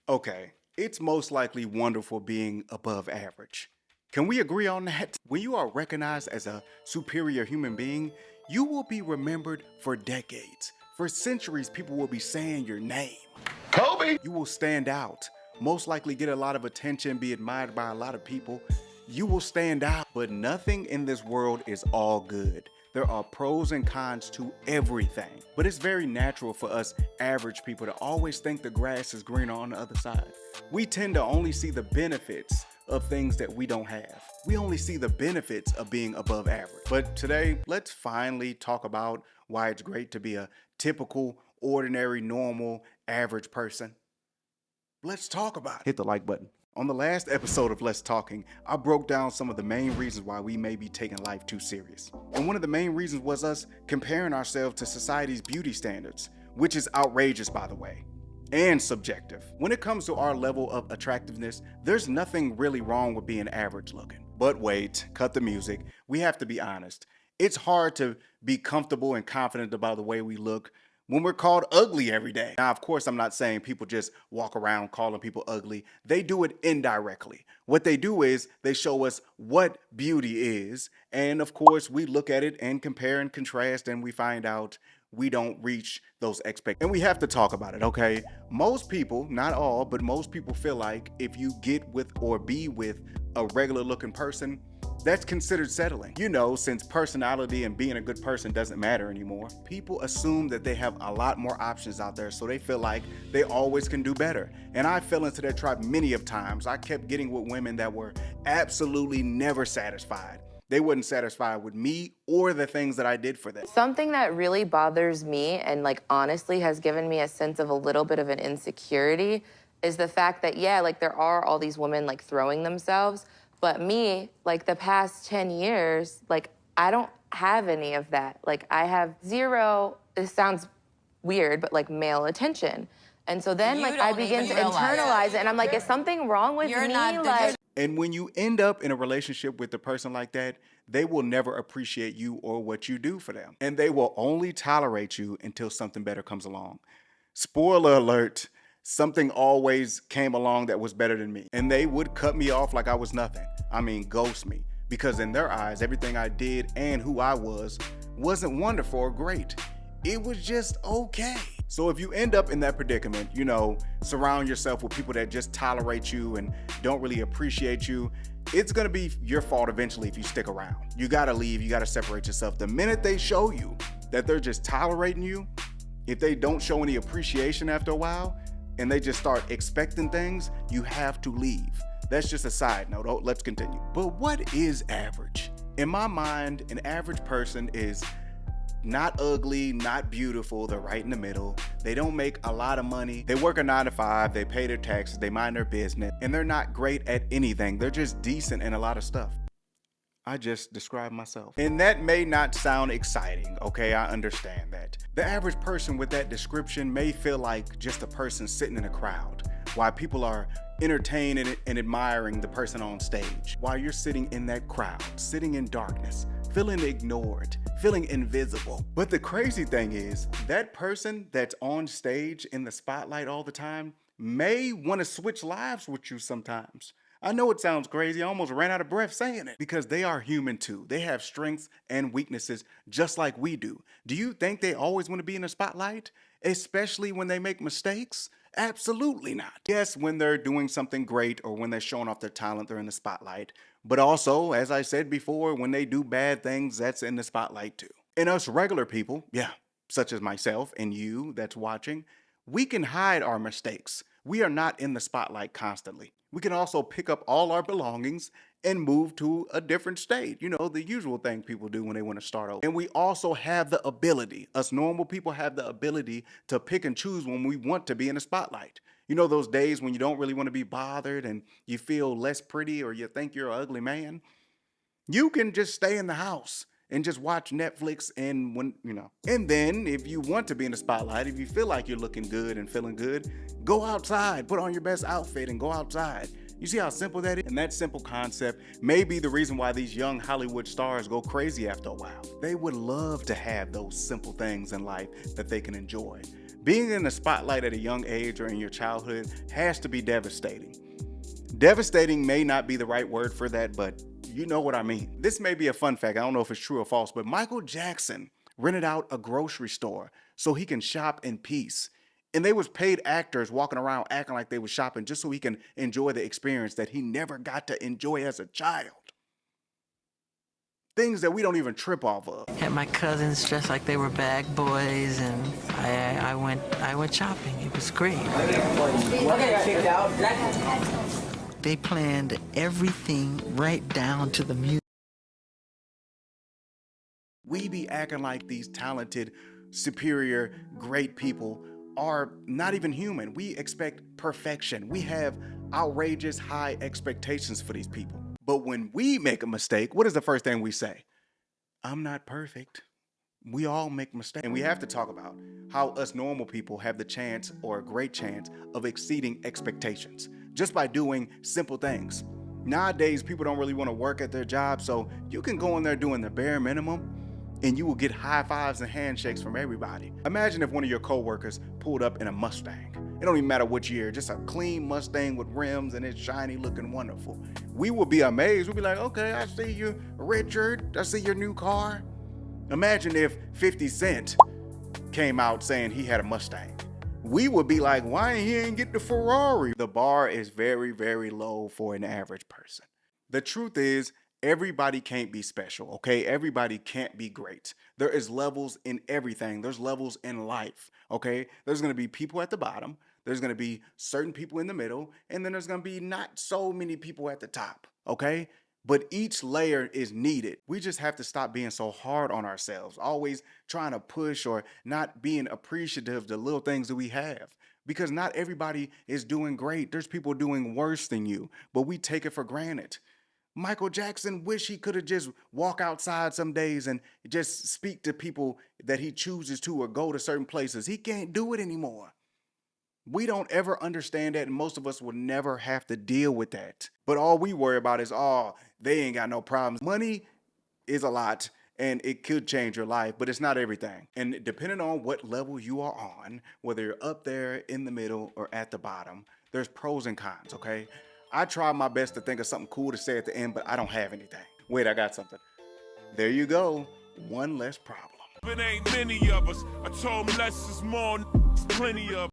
Okay, it's most likely wonderful being above average. Can we agree on that? When you are recognized as a superior human being, you will be remembered for decades. For centuries, people will be saying your name. Kobe. You will stand out, most likely get a lot of attention, be admired by a lot of people. You will stand out, but nothing in this world is all good. There are pros and cons to everything. But it's very natural for us average people to always think the grass is greener on the other side. We tend to only see the benefits of things that we don't have. We only see the benefits of being above average. But today, let's finally talk about why it's great to be a typical, ordinary, normal, average person. Let's talk about it. Hit the like button. On the last episode of Let's Talking, I broke down some of the main reasons why we may be taking life too serious. And one of the main reasons was us comparing ourselves to society's beauty standards, which is outrageous, by the way, and subjective. When it comes to our level of attractiveness, there's nothing really wrong with being average looking. But wait, cut the music. We have to be honest. It's hard to be comfortable and confident about the way we look when we're called ugly every day. Now, of course, I'm not saying people just walk around calling people ugly. They do it indirectly. What they do is they show us what beauty is. And of course, we look at it and compare and contrast, and we find out we don't reach those expectations. And we have to talk about it, okay? Most people, not all, but most people feel like if you get with or be with a regular looking person, that's considered settling. You know, since personality and being a good person doesn't matter anymore, people assume that they have a lot more options out there, so they feel like they always can do better. And I fell into that trap many of times. I kept getting with women that were absolutely never satisfied. They weren't satisfied with me or the things that I did for them. Something that really bothers me and like honestly has given me a sense of a little bit of an insecurity is the fact that, yeah, like there are all these women like throwing themselves, but me, like the past 10 years, like I don't have any of that. Like I have zero, this sounds weird, but like male attention. And so then You like I don't begin to even realize internalize it. it and I'm like, is something wrong with You're me? not Like And when you end up in a relationship with a person like that, they will never appreciate you or what you do for them. And they will only tolerate you until something better comes along. Spoiler alert, something always came along that was better than me. And they would cut me off like I was nothing. I mean, ghost me. Because in their eyes, everything I did and who I was wasn't wonderful or great. It was just okay. So if you end up in that predicament, you know, surround yourself with people that just tolerate you and don't really appreciate you, it's gonna be your fault eventually if you stick around. You gotta leave, you gotta separate yourself. The minute they show you that they're just tolerating you, if they don't show any appreciation after a while, and they just start expecting things, you have to leave. That's just a side note. Oh, let's continue. But what is average? In my mind, an average person is not ugly, not beautiful, they're right in the middle. They don't make a lot of money. They work a 9 to 5, they pay their taxes, they mind their business, and they're not great at anything. They're just decent in a lot of stuff. I just described myself. And that may not sound exciting, okay? I understand that. The average person with that description may feel like just a person sitting in a crowd, while people are entertained and admiring the person on stage, while you're sitting in that crowd, sitting in darkness, feeling ignored, feeling invisible. But the crazy thing is, that person that's on stage in the spotlight all the time may want to switch lives with you sometimes. I know it sounds crazy. I almost ran out of breath saying it because they are human too. They have strengths and weaknesses just like we do. Do you think they always want to be in the spotlight, especially when they make mistakes? Absolutely not. Yes, when they're doing something great or when they're showing off their talent, they're in the spotlight. But also, as I said before, when they do bad things, that's in the spotlight too. And us regular people, yeah, such as myself and you that's watching, we can hide our mistakes. We are not in the spotlight constantly. We can also pick up all our belongings and move to a different state. You know, the usual thing people do when they want to start over. And we also have the ability, us normal people have the ability to pick and choose when we want to be in the spotlight. You know, those days when you don't really want to be bothered and you feel less pretty or you think you're an ugly man? You can just stay in the house and just watch Netflix and and then if you want to be in the spotlight, if you feel like you're looking good and feeling good, go outside, put on your best outfit and go outside. You see how simple that is? And that simple concept may be the reason why these young Hollywood stars go crazy after a while. They would love to have those simple things in life that they can enjoy. Being in the spotlight at a young age or in your childhood has to be devastating. Devastating may not be the right word for that, but you know what I mean. This may be a fun fact. I don't know if it's true or false, but Michael Jackson rented out a grocery store so he can shop in peace. And they was paid actors walking around acting like they was shopping just so he can enjoy the experience that he never got to enjoy as a child. Things that we don't even trip off of. Had my cousins dressed like they were bag boys, and I went shopping. It was great. They planned everything right down to the music. We be acting like these talented, superior, great people are not even human. We expect perfection. We have outrageous high expectations for these people. But when we make a mistake, what is the first thing we say? I'm not perfect. We all make mistakes. And we have to talk about how us normal people have the chance, or a great chance, of exceeding expectations just by doing simple things. Nowadays, people don't really want to work at their job, so you can go in there doing the bare minimum and you will get high fives and handshakes from everybody. Imagine if one of your coworkers pulled up in a Mustang. It don't even matter which year, just a clean Mustang with rims and it's shiny, looking wonderful. We would be amazed. We'd be like, okay, I see you, Richard. I see your new car. Imagine if 50 Cent came out saying he had a Mustang. We would be like, why he ain't get the Ferrari? The bar is very, very low for an average person. The truth is, everybody can't be special, okay? Everybody can't be great. There is levels in everything. There's levels in life, okay? There's gonna be people at the bottom. There's gonna be certain people in the middle. And then there's gonna be not so many people at the top, okay? But each layer is needed. We just have to stop being so hard on ourselves, always trying to push or not being appreciative of the little things that we have. Because not everybody is doing great. There's people doing worse than you, but we take it for granted. Michael Jackson wish he could have just walk outside some days and just speak to people that he chooses to, or go to certain places. He can't do it anymore. We don't ever understand that, and most of us will never have to deal with that. But all we worry about is, oh, they ain't got no problems. Money is a lot, and it could change your life, but it's not everything. And depending on what level you are on, whether you're up there, in the middle, or at the bottom, there's pros and cons, okay? I try my best to think of something cool to say at the end, but I don't have anything. Wait, I got something. There you go. One less problem. It ain't many of us. I told him less is more, plenty of